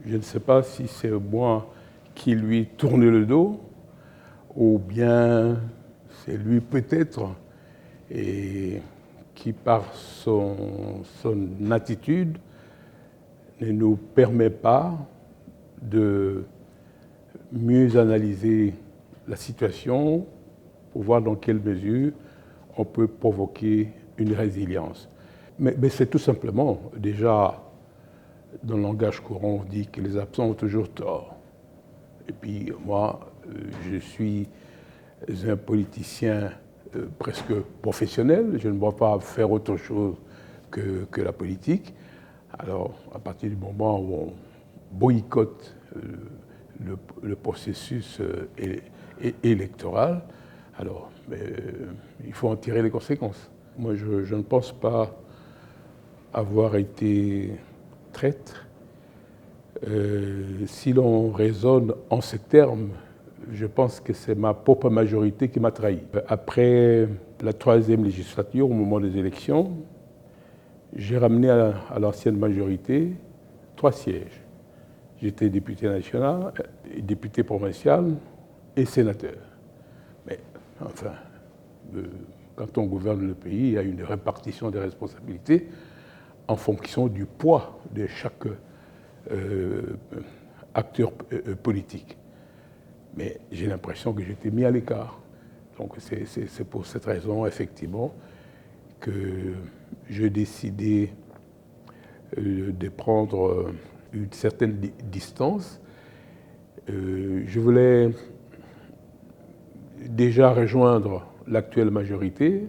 Je ne sais pas si c'est moi qui lui tourne le dos ou bien c'est lui peut-être et qui par son attitude ne nous permet pas de mieux analyser la situation pour voir dans quelle mesure on peut provoquer une résilience. Mais c'est tout simplement, déjà, dans le langage courant, on dit que les absents ont toujours tort. Et puis moi, je suis un politicien presque professionnel, je ne vois pas faire autre chose que la politique. Alors, à partir du moment où on boycotte le processus électoral, alors il faut en tirer les conséquences. Moi, je ne pense pas avoir été traître. Si l'on raisonne en ces termes, je pense que c'est ma propre majorité qui m'a trahi. Après la 3e législature, au moment des élections, j'ai ramené à l'ancienne majorité 3 sièges. J'étais député national, député provincial et sénateur. Mais enfin, quand on gouverne le pays, il y a une répartition des responsabilités en fonction du poids de chaque acteur politique. Mais j'ai l'impression que j'étais mis à l'écart. Donc c'est pour cette raison, effectivement, que j'ai décidé de prendre une certaine distance. Je voulais déjà rejoindre l'actuelle majorité,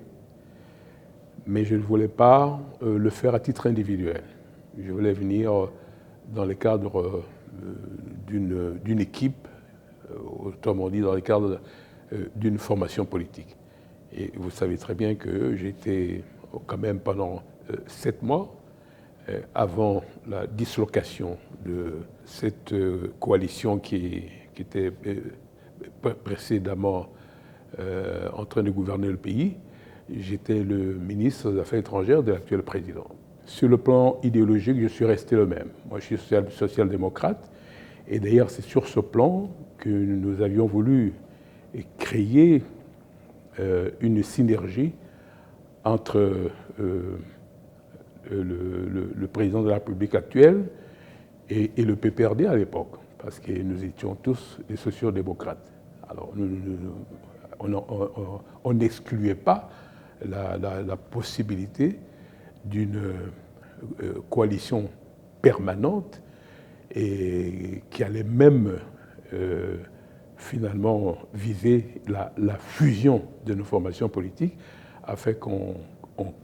mais je ne voulais pas le faire à titre individuel. Je voulais venir dans le cadre d'une équipe, autrement dit dans le cadre d'une formation politique. Et vous savez très bien que j'étais quand même pendant 7 mois, avant la dislocation de cette coalition qui était précédemment en train de gouverner le pays, j'étais le ministre des Affaires étrangères de l'actuel président. Sur le plan idéologique, je suis resté le même. Moi, je suis social-démocrate. Et d'ailleurs, c'est sur ce plan que nous avions voulu créer une synergie entre le président de la République actuelle et le PPRD à l'époque, parce que nous étions tous des sociaux-démocrates. Alors, on n'excluait pas la possibilité d'une coalition permanente et qui allait même finalement viser la fusion de nos formations politiques afin qu'on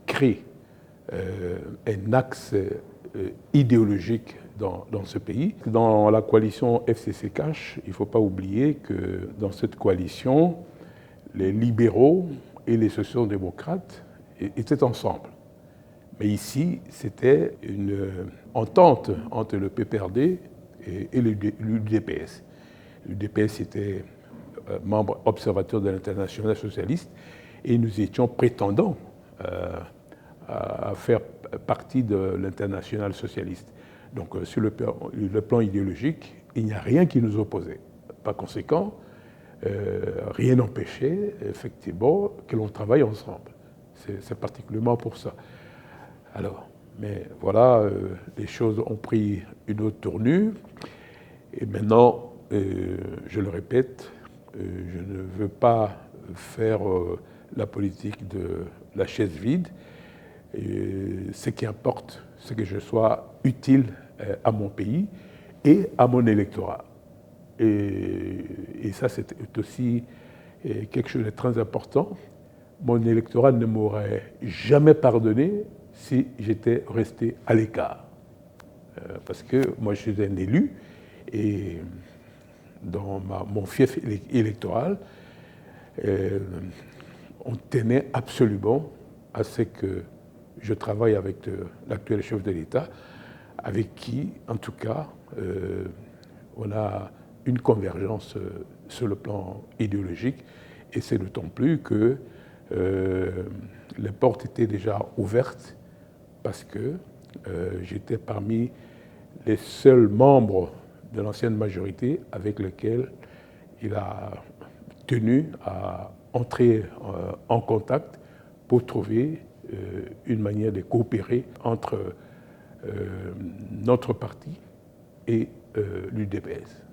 crée un axe idéologique dans ce pays. Dans la coalition FCC-Cash, il ne faut pas oublier que dans cette coalition, les libéraux et les sociaux-démocrates étaient ensemble. Mais ici, c'était une entente entre le PPRD et l'UDPS. L'UDPS était membre observateur de l'Internationale socialiste et nous étions prétendants à faire partie de l'Internationale socialiste. Donc sur le plan idéologique, il n'y a rien qui nous opposait. Par conséquent, rien n'empêchait effectivement que l'on travaille ensemble. C'est particulièrement pour ça. Alors, mais voilà, les choses ont pris une autre tournure. Et maintenant, je le répète, je ne veux pas faire la politique de la chaise vide. Et ce qui importe, c'est que je sois utile à mon pays et à mon électorat. Et ça, c'est aussi quelque chose de très important. Mon électorat ne m'aurait jamais pardonné si j'étais resté à l'écart. Parce que moi, je suis un élu et dans mon fief électoral, on tenait absolument à ce que je travaille avec l'actuel chef de l'État, avec qui, en tout cas, on a une convergence sur le plan idéologique, et c'est d'autant plus que les portes étaient déjà ouvertes parce que j'étais parmi les seuls membres de l'ancienne majorité avec lequel il a tenu à entrer en contact pour trouver une manière de coopérer entre notre parti et l'UDPS.